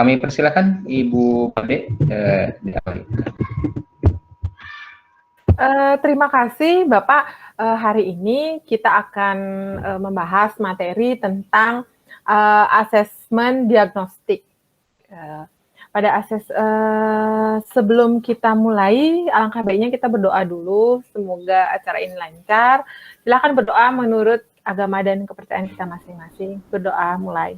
Kami persilakan Ibu Pade diawali. Terima kasih Bapak. Hari ini kita akan membahas materi tentang asesmen diagnostik. Sebelum kita mulai, alangkah baiknya kita berdoa dulu. Semoga acara ini lancar. Silakan berdoa menurut agama dan kepercayaan kita masing-masing. Berdoa mulai.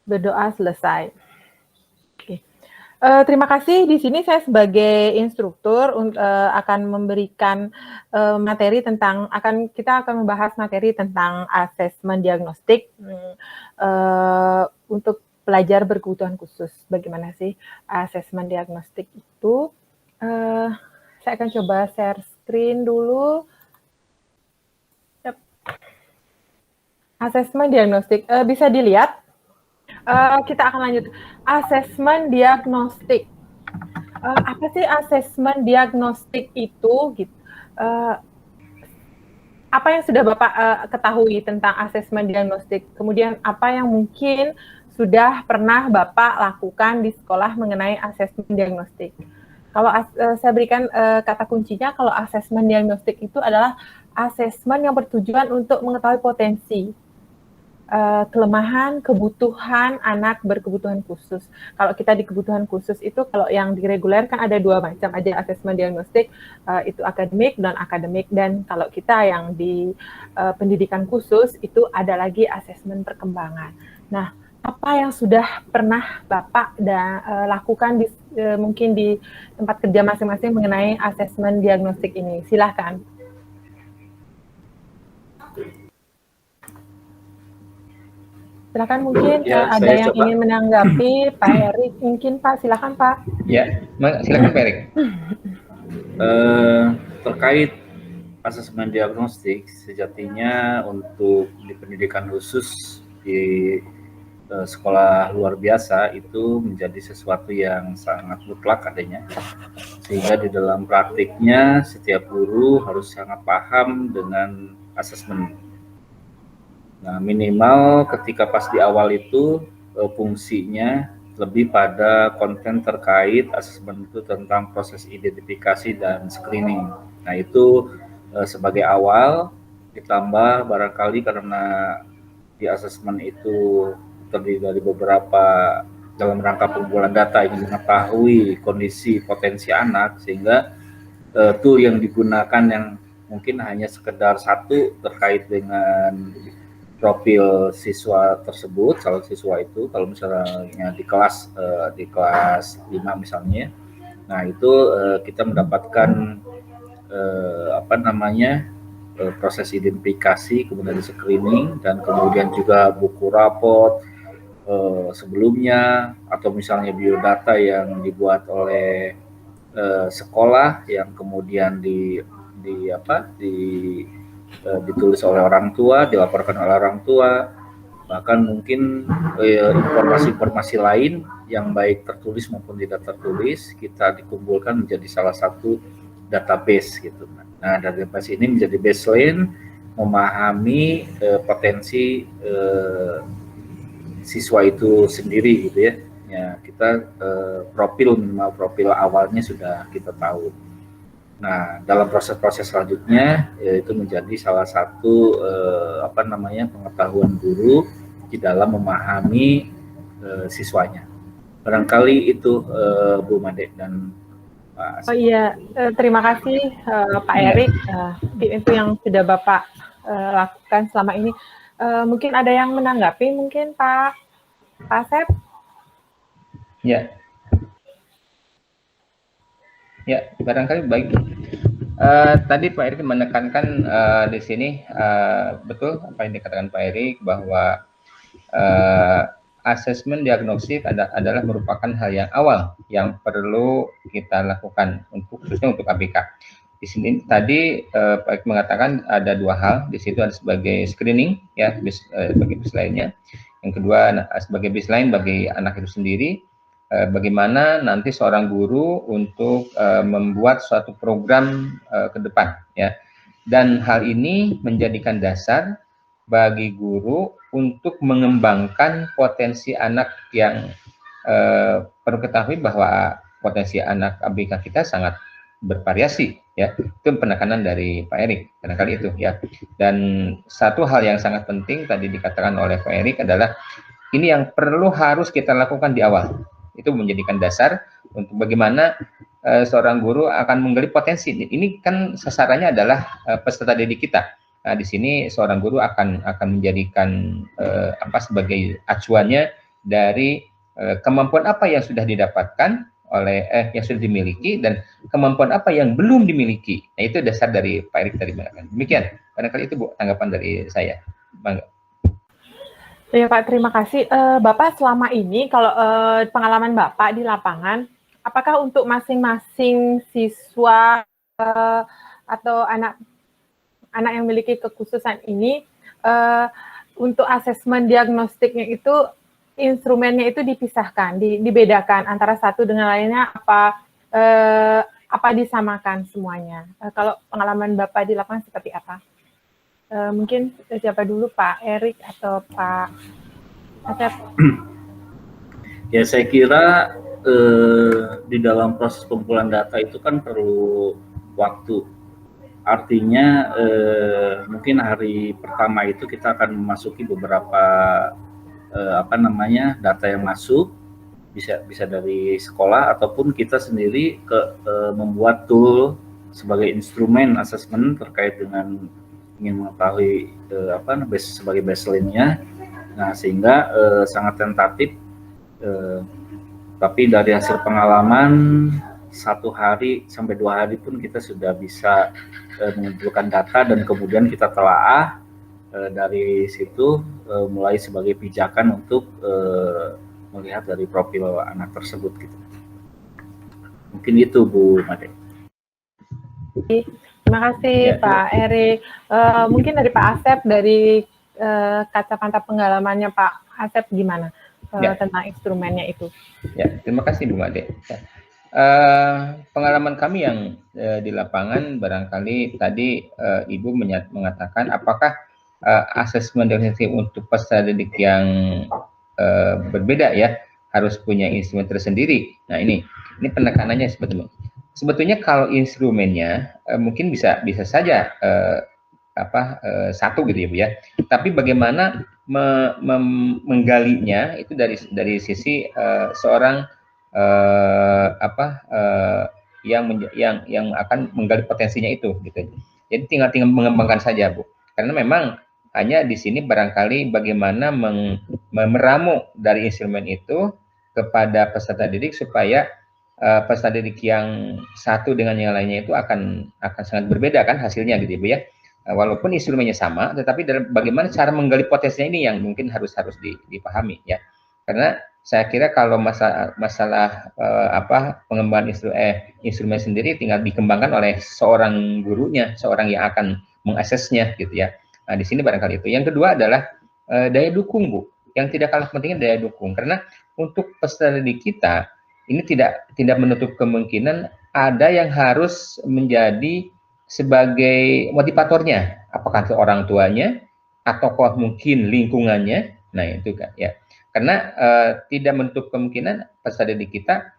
Berdoa selesai. Terima kasih. Di sini saya sebagai instruktur akan memberikan materi tentang kita akan membahas materi tentang asesmen diagnostik untuk pelajar berkebutuhan khusus. Bagaimana sih asesmen diagnostik itu? Saya akan coba share screen dulu. Yep. Asesmen diagnostik bisa dilihat. Kita akan lanjut. Asesmen diagnostik. Apa sih asesmen diagnostik itu? Gitu. Apa yang sudah Bapak ketahui tentang asesmen diagnostik? Kemudian apa yang mungkin sudah pernah Bapak lakukan di sekolah mengenai asesmen diagnostik? Kalau saya berikan kata kuncinya, kalau asesmen diagnostik itu adalah asesmen yang bertujuan untuk mengetahui potensi, kelemahan, kebutuhan anak berkebutuhan khusus. Kalau kita di kebutuhan khusus itu, kalau yang direguler kan ada dua macam aja asesmen diagnostik, itu akademik, non-akademik, dan kalau kita yang di pendidikan khusus itu ada lagi asesmen perkembangan. Nah, apa yang sudah pernah Bapak lakukan mungkin di tempat kerja masing-masing mengenai asesmen diagnostik ini? Silahkan. Silakan mungkin ya, ada yang ingin menanggapi, Pak Erik, mungkin Pak, silakan Pak. Ya, silakan Pak Erik. Terkait asesmen diagnostik, sejatinya untuk di pendidikan khusus di sekolah luar biasa itu menjadi sesuatu yang sangat mutlak adanya, sehingga di dalam praktiknya setiap guru harus sangat paham dengan asesmen. Nah, minimal ketika pas di awal itu fungsinya lebih pada konten terkait asesmen itu tentang proses identifikasi dan screening. Nah, itu sebagai awal, ditambah barangkali karena di asesmen itu terdiri dari beberapa dalam rangka pengumpulan data ingin mengetahui kondisi potensi anak, sehingga tool yang digunakan yang mungkin hanya sekedar satu terkait dengan profil siswa tersebut, calon siswa itu, kalau misalnya di kelas 5 misalnya, nah itu kita mendapatkan proses identifikasi, kemudian di screening, dan kemudian juga buku raport sebelumnya, atau misalnya biodata yang dibuat oleh sekolah yang kemudian ditulis oleh orang tua, dilaporkan oleh orang tua, bahkan mungkin informasi-informasi lain yang baik tertulis maupun tidak tertulis kita dikumpulkan menjadi salah satu database gitu. Nah, database ini menjadi baseline memahami potensi siswa itu sendiri gitu ya. Ya, kita minimal profil awalnya sudah kita tahu. Nah, dalam proses-proses selanjutnya itu menjadi salah satu pengetahuan guru di dalam memahami siswanya. Barangkali itu Bu Made dan Pak. Oh iya, terima kasih Pak Erik. Itu yang sudah Bapak lakukan selama ini. Mungkin ada yang menanggapi, mungkin Pak Asep? Ya. Ya, barangkali baik. Tadi Pak Erik menekankan di sini betul apa yang dikatakan Pak Erik, bahwa asesmen diagnostik adalah merupakan hal yang awal yang perlu kita lakukan khususnya untuk ABK. Di sini tadi Pak Erik mengatakan ada dua hal. Di situ ada sebagai screening ya, sebagai baseline-nya. Yang kedua sebagai baseline bagi anak itu sendiri. Bagaimana nanti seorang guru untuk membuat suatu program ke depan ya, dan hal ini menjadikan dasar bagi guru untuk mengembangkan potensi anak yang perlu ketahui bahwa potensi anak ABK kita sangat bervariasi, ya. Itu penekanan dari Pak Erik, barangkali itu, ya. Dan satu hal yang sangat penting tadi dikatakan oleh Pak Erik adalah ini yang perlu harus kita lakukan di awal. Itu menjadikan dasar untuk bagaimana seorang guru akan menggali potensi. Ini kan sasarannya adalah peserta didik kita. Nah, di sini seorang guru akan menjadikan sebagai acuannya dari kemampuan apa yang sudah didapatkan oleh yang sudah dimiliki dan kemampuan apa yang belum dimiliki. Nah, itu dasar dari Pak Erik tadi. Demikian. Barangkali itu Bu tanggapan dari saya. Bangga. Ya Pak, terima kasih. Bapak selama ini kalau pengalaman Bapak di lapangan, apakah untuk masing-masing siswa atau anak yang memiliki kekhususan ini untuk asesmen diagnostiknya itu instrumennya itu dipisahkan, dibedakan antara satu dengan lainnya, apa disamakan semuanya? Kalau pengalaman Bapak di lapangan seperti apa? Mungkin siapa dulu, Pak Erik atau Pak Asep? Ya, saya kira di dalam proses pengumpulan data itu kan perlu waktu. Artinya mungkin hari pertama itu kita akan memasuki beberapa data yang masuk, bisa dari sekolah ataupun kita sendiri membuat tool sebagai instrumen asesmen terkait dengan ingin mengetahui sebagai baseline-nya. Nah, sehingga sangat tentatif, tapi dari hasil pengalaman 1 hari sampai 2 hari pun kita sudah bisa mengumpulkan data dan kemudian kita telaah dari situ mulai sebagai pijakan untuk melihat dari profil anak tersebut gitu. Mungkin itu Bu Made. Terima kasih ya, Pak Erik. Mungkin dari Pak Asep, dari kacamata pengalamannya Pak Asep gimana tentang instrumennya itu? Ya, terima kasih Bu Made. Pengalaman kami yang di lapangan barangkali tadi Ibu mengatakan apakah asesmen diagnostik untuk peserta didik yang berbeda ya harus punya instrumen tersendiri. Nah, ini penekanannya sebetulnya kalau instrumennya mungkin bisa saja satu gitu ya Bu ya. Tapi bagaimana menggalinya itu dari sisi seorang yang akan menggali potensinya itu gitu. Jadi tinggal mengembangkan saja Bu. Karena memang hanya di sini barangkali bagaimana meramu dari instrumen itu kepada peserta didik supaya peserta didik yang satu dengan yang lainnya itu akan sangat berbeda kan hasilnya gitu Bu ya. Walaupun instrumennya sama, tetapi bagaimana cara menggali potensinya ini yang mungkin harus dipahami ya. Karena saya kira kalau masalah pengembangan instrumen sendiri tinggal dikembangkan oleh seorang gurunya, seorang yang akan mengaksesnya gitu ya. Nah, di sini barangkali itu. Yang kedua adalah daya dukung Bu. Yang tidak kalah pentingnya daya dukung, karena untuk peserta didik kita ini tidak menutup kemungkinan ada yang harus menjadi sebagai motivatornya, apakah itu orang tuanya atau mungkin lingkungannya. Nah, itu kan ya. Karena tidak menutup kemungkinan peserta didik kita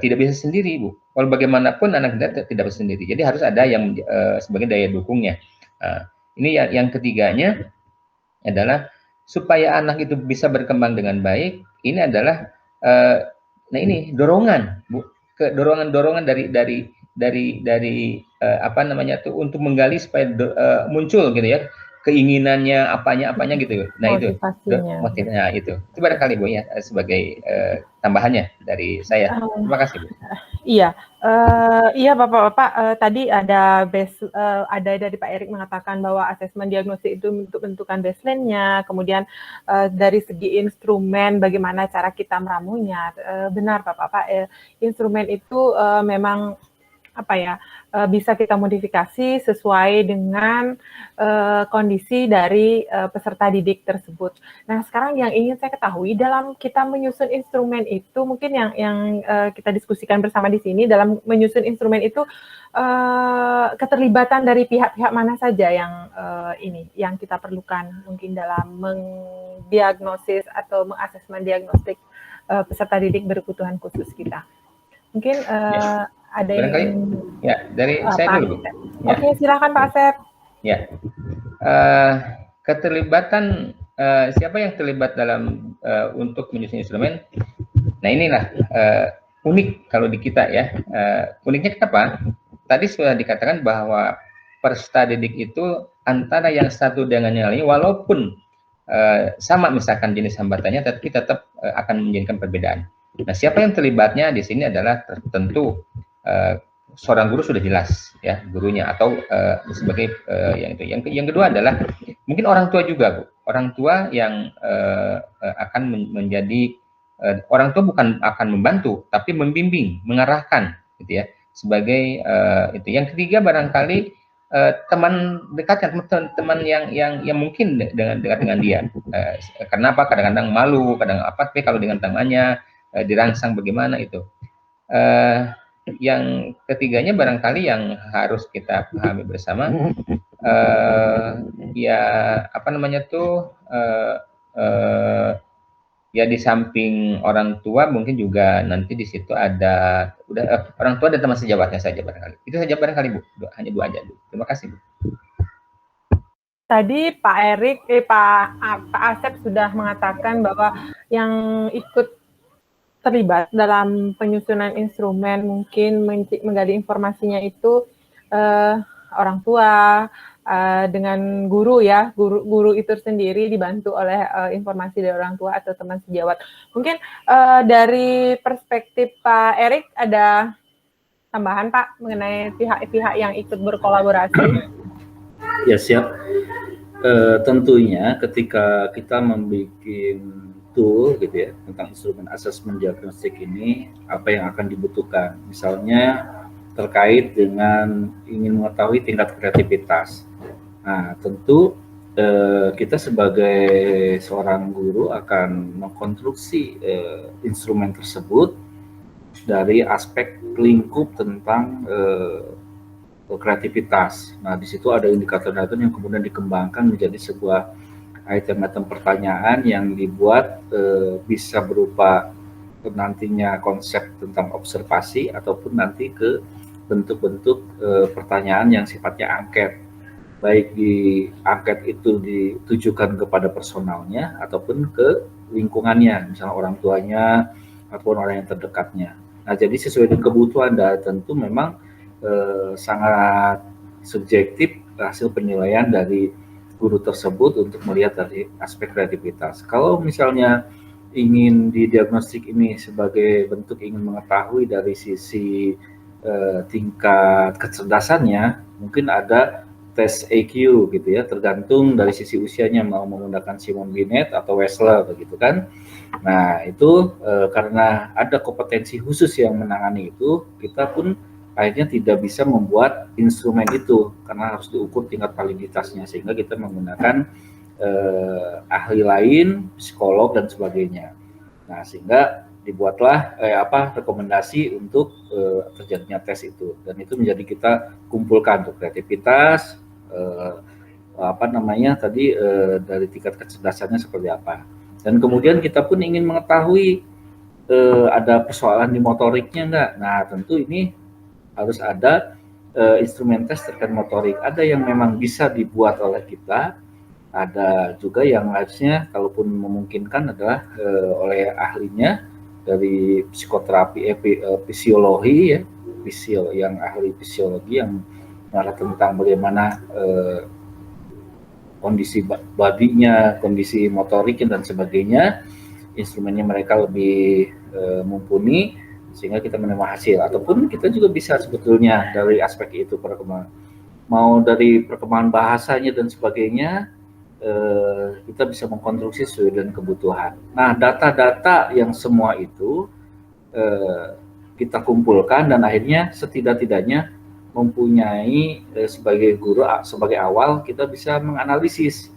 tidak bisa sendiri Bu. Kalau bagaimanapun anak kita tidak bisa sendiri. Jadi harus ada yang sebagai daya dukungnya. Ini yang ketiganya adalah supaya anak itu bisa berkembang dengan baik. Ini adalah dorongan Bu, dorongan dari untuk menggali supaya muncul gitu ya keinginannya apanya gitu. Nah, itu motivasinya itu barangkali Bu ya sebagai tambahannya dari saya. Terima kasih Bu. Iya Bapak-bapak, tadi ada dari Pak Erik mengatakan bahwa asesmen diagnostik itu untuk bentukan baseline-nya, kemudian dari segi instrumen bagaimana cara kita meramunya. Benar Bapak-bapak, instrumen itu memang bisa kita modifikasi sesuai dengan kondisi dari peserta didik tersebut. Nah, sekarang yang ingin saya ketahui dalam kita menyusun instrumen itu, mungkin yang kita diskusikan bersama di sini, dalam menyusun instrumen itu keterlibatan dari pihak-pihak mana saja yang kita perlukan mungkin dalam mendiagnosis atau mengasesmen diagnostik peserta didik berkebutuhan khusus kita. Mungkin ada barangkali, yang ya dari saya dulu, Bu. Ya. Oke, silakan Pak Asep. Ya, keterlibatan siapa yang terlibat dalam untuk menyusun instrumen. Nah inilah unik kalau di kita ya. Uniknya kenapa? Tadi sudah dikatakan bahwa peserta didik itu antara yang satu dengan yang lain, walaupun sama misalkan jenis hambatannya, tapi tetap akan menjadikan perbedaan. Nah, siapa yang terlibatnya di sini adalah tentu seorang guru sudah jelas ya gurunya atau sebagai yang itu. Yang kedua adalah mungkin orang tua juga, Bu. Orang tua yang akan menjadi orang tua bukan akan membantu, tapi membimbing, mengarahkan, gitu ya. Sebagai itu. Yang ketiga barangkali teman dekatnya, teman yang mungkin dengan dia. Karena apa? Kadang-kadang malu, kadang apa? Tapi kalau dengan temannya dirangsang bagaimana itu. Yang ketiganya barangkali yang harus kita pahami bersama, ya apa namanya tuh, ya di samping orang tua mungkin juga nanti di situ ada orang tua dan teman sejawatnya saja barangkali. Itu saja barangkali, Bu. Hanya dua aja, Bu. Terima kasih, Bu. Tadi Pak Asep sudah mengatakan bahwa yang ikut terlibat dalam penyusunan instrumen mungkin menggali informasinya itu orang tua dengan guru ya, guru itu sendiri dibantu oleh informasi dari orang tua atau teman sejawat. Mungkin dari perspektif Pak Erik ada tambahan Pak mengenai pihak-pihak yang ikut berkolaborasi? Ya siap. Tentunya ketika kita membuat tool gitu ya tentang instrumen asesmen diagnostik ini, apa yang akan dibutuhkan, misalnya terkait dengan ingin mengetahui tingkat kreativitas. Nah tentu kita sebagai seorang guru akan mengkonstruksi instrumen tersebut dari aspek lingkup tentang kreativitas. Nah di situ ada indikator-indikator yang kemudian dikembangkan menjadi sebuah item-item pertanyaan yang dibuat bisa berupa nantinya konsep tentang observasi ataupun nanti ke bentuk-bentuk pertanyaan yang sifatnya angket, baik di angket itu ditujukan kepada personalnya ataupun ke lingkungannya, misalnya orang tuanya ataupun orang yang terdekatnya. Nah jadi sesuai dengan kebutuhan dan tentu memang sangat subjektif hasil penilaian dari guru tersebut untuk melihat dari aspek kreativitas. Kalau misalnya ingin didiagnostik ini sebagai bentuk ingin mengetahui dari sisi tingkat kecerdasannya, mungkin ada tes EQ gitu ya, tergantung dari sisi usianya mau menggunakan Simon Binet atau Wechsler begitu kan. Nah itu karena ada kompetensi khusus yang menangani itu, kita pun akhirnya tidak bisa membuat instrumen itu karena harus diukur tingkat validitasnya, sehingga kita menggunakan ahli lain, psikolog dan sebagainya. Nah sehingga dibuatlah rekomendasi untuk terjadinya tes itu, dan itu menjadi kita kumpulkan untuk kreativitas, dari tingkat kecerdasannya seperti apa, dan kemudian kita pun ingin mengetahui ada persoalan di motoriknya enggak. Nah tentu ini harus ada instrumen tes terkait motorik. Ada yang memang bisa dibuat oleh kita, ada juga yang harusnya kalaupun memungkinkan adalah oleh ahlinya dari psikoterapi fisiologi ya, yang ahli fisiologi yang mengarah tentang bagaimana kondisi badinya, kondisi motoriknya dan sebagainya. Instrumennya mereka lebih mumpuni sehingga kita menerima hasil, ataupun kita juga bisa sebetulnya dari aspek itu perkembangan, mau dari perkembangan bahasanya dan sebagainya, kita bisa mengkonstruksi sesuai dengan kebutuhan. Nah data-data yang semua itu kita kumpulkan dan akhirnya setidak-tidaknya mempunyai sebagai guru, sebagai awal kita bisa menganalisis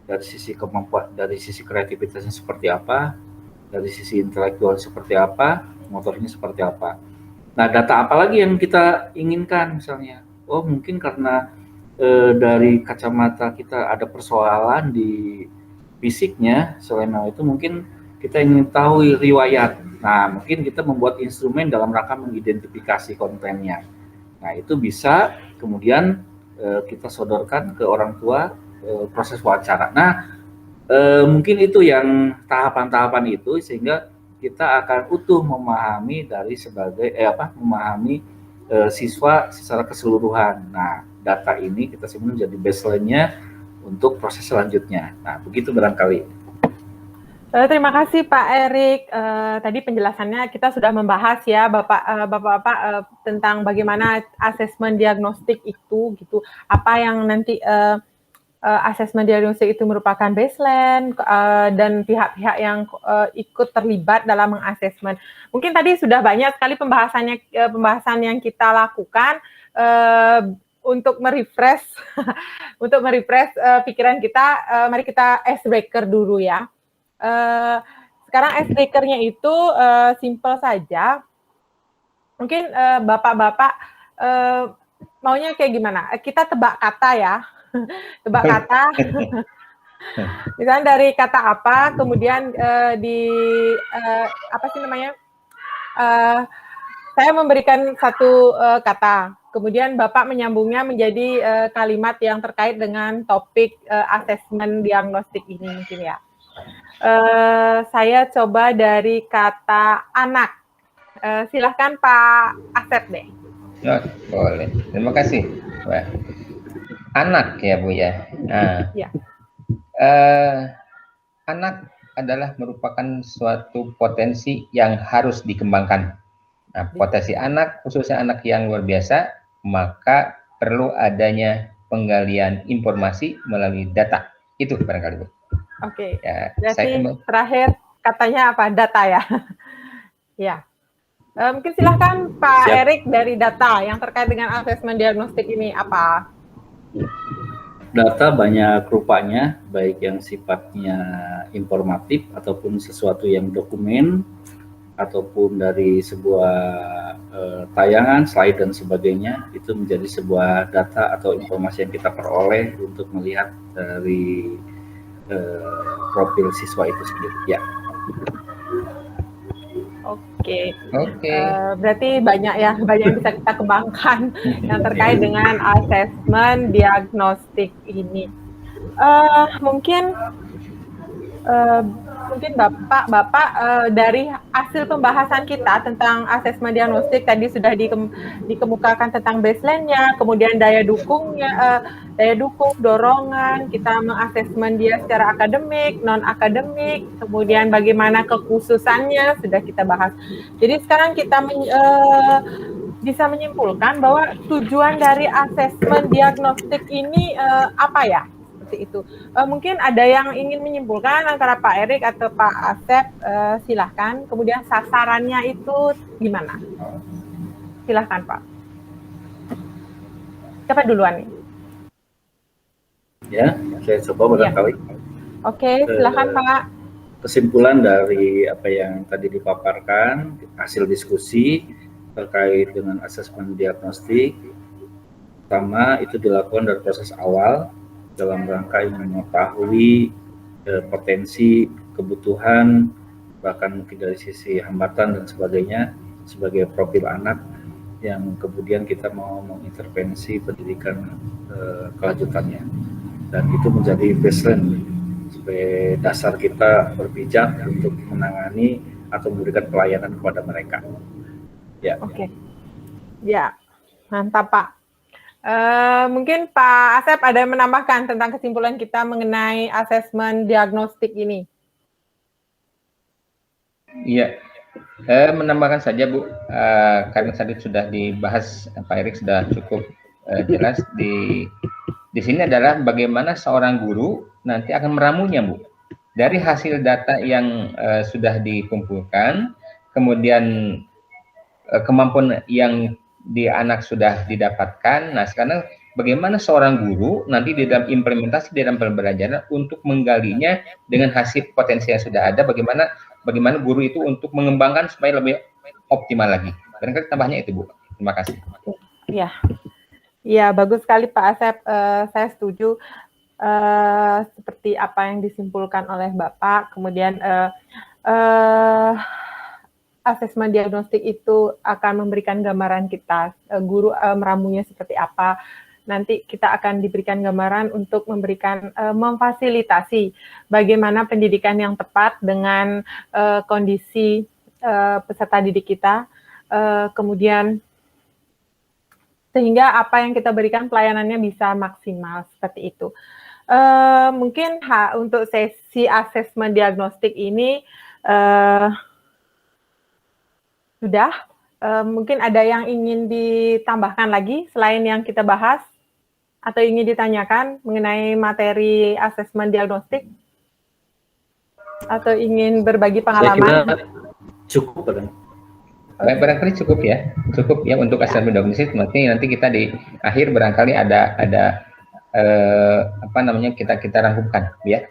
dari sisi kemampuan, dari sisi kreativitasnya seperti apa, dari sisi intelektual seperti apa, motornya seperti apa. Nah data apa lagi yang kita inginkan misalnya, oh mungkin karena dari kacamata kita ada persoalan di fisiknya, selain itu mungkin kita ingin tahu riwayat. Nah, mungkin kita membuat instrumen dalam rangka mengidentifikasi kontennya. Nah, itu bisa kemudian kita sodorkan ke orang tua proses wawancara. Nah, mungkin itu yang tahapan-tahapan itu sehingga kita akan utuh memahami dari memahami siswa secara keseluruhan. Nah, data ini kita sebut menjadi baseline-nya untuk proses selanjutnya. Nah, begitu barangkali. Terima kasih Pak Erik. Tadi penjelasannya kita sudah membahas ya Bapak-bapak tentang bagaimana asesmen diagnostik itu gitu. Apa yang nanti asesmen diagnostik itu merupakan baseline dan pihak-pihak yang ikut terlibat dalam mengasesmen. Mungkin tadi sudah banyak sekali pembahasan yang kita lakukan untuk merefresh untuk merefresh pikiran kita. Mari kita icebreaker dulu ya. Sekarang icebreaker-nya itu simple saja. Mungkin bapak-bapak maunya kayak gimana? Kita tebak kata ya. Tebak kata. Misalnya dari kata apa, kemudian apa sih namanya? Saya memberikan satu kata, kemudian Bapak menyambungnya menjadi kalimat yang terkait dengan topik asesmen diagnostik ini mungkin ya. Saya coba dari kata anak. Silahkan Pak Asep deh. Oh, boleh. Terima kasih. Wah. Anak ya Bu ya. Nah, ya. Anak adalah merupakan suatu potensi yang harus dikembangkan. Nah, potensi anak, khususnya anak yang luar biasa, maka perlu adanya penggalian informasi melalui data. Itu barangkali Bu. Oke, ya, berarti terakhir katanya apa? Data ya? Ya. Mungkin silahkan Pak Erik dari data yang terkait dengan asesmen diagnostik ini apa? Data banyak rupanya, baik yang sifatnya informatif ataupun sesuatu yang dokumen, ataupun dari sebuah tayangan, slide dan sebagainya, itu menjadi sebuah data atau informasi yang kita peroleh untuk melihat dari profil siswa itu sendiri. Ya. Oke. Berarti banyak yang bisa kita kembangkan yang terkait dengan asesmen diagnostik ini. Mungkin Bapak dari hasil pembahasan kita tentang asesmen diagnostik tadi sudah dikemukakan tentang baseline-nya, kemudian daya dukung, dorongan, kita mengasesmen dia secara akademik, non akademik, kemudian bagaimana kekhususannya sudah kita bahas. Jadi sekarang kita bisa menyimpulkan bahwa tujuan dari asesmen diagnostik ini apa ya? Itu mungkin ada yang ingin menyimpulkan antara Pak Erik atau Pak Asep, silahkan. Kemudian sasarannya itu gimana? Silahkan Pak. Siapa duluan nih? Ya, saya coba barangkali. Oke, silahkan Pak. Kesimpulan dari apa yang tadi dipaparkan, hasil diskusi terkait dengan asesmen diagnostik, pertama itu dilakukan dari proses awal dalam rangka ingin mengetahui potensi, kebutuhan, bahkan mungkin dari sisi hambatan dan sebagainya sebagai profil anak yang kemudian kita mau mengintervensi pendidikan kelanjutannya. Dan itu menjadi baseline sebagai dasar kita berpijak untuk menangani atau memberikan pelayanan kepada mereka. Ya. Oke. Ya, mantap Pak. Mungkin Pak Asep ada yang menambahkan tentang kesimpulan kita mengenai asesmen diagnostik ini? Iya, menambahkan saja Bu, karena tadi sudah dibahas, Pak Erik sudah cukup jelas di sini adalah bagaimana seorang guru nanti akan meramunya Bu, dari hasil data yang sudah dikumpulkan, kemudian kemampuan yang di anak sudah didapatkan. Nah, sekarang bagaimana seorang guru nanti di dalam implementasi di dalam pembelajaran untuk menggalinya dengan hasil potensi yang sudah ada, bagaimana guru itu untuk mengembangkan supaya lebih optimal lagi. Barangkali tambahnya itu Bu. Terima kasih. Iya, bagus sekali Pak Asep. Saya setuju seperti apa yang disimpulkan oleh Bapak. Kemudian Asesmen diagnostik itu akan memberikan gambaran kita, guru meramunya seperti apa. Nanti kita akan diberikan gambaran untuk memberikan memfasilitasi bagaimana pendidikan yang tepat dengan kondisi peserta didik kita, kemudian sehingga apa yang kita berikan pelayanannya bisa maksimal seperti itu. Mungkin untuk sesi asesmen diagnostik ini sudah. Mungkin ada yang ingin ditambahkan lagi selain yang kita bahas atau ingin ditanyakan mengenai materi asesmen diagnostik atau ingin berbagi pengalaman? Saya kira cukup, barangkali cukup ya untuk asesmen diagnostik. Nanti kita di akhir barangkali ada apa namanya kita rangkumkan ya.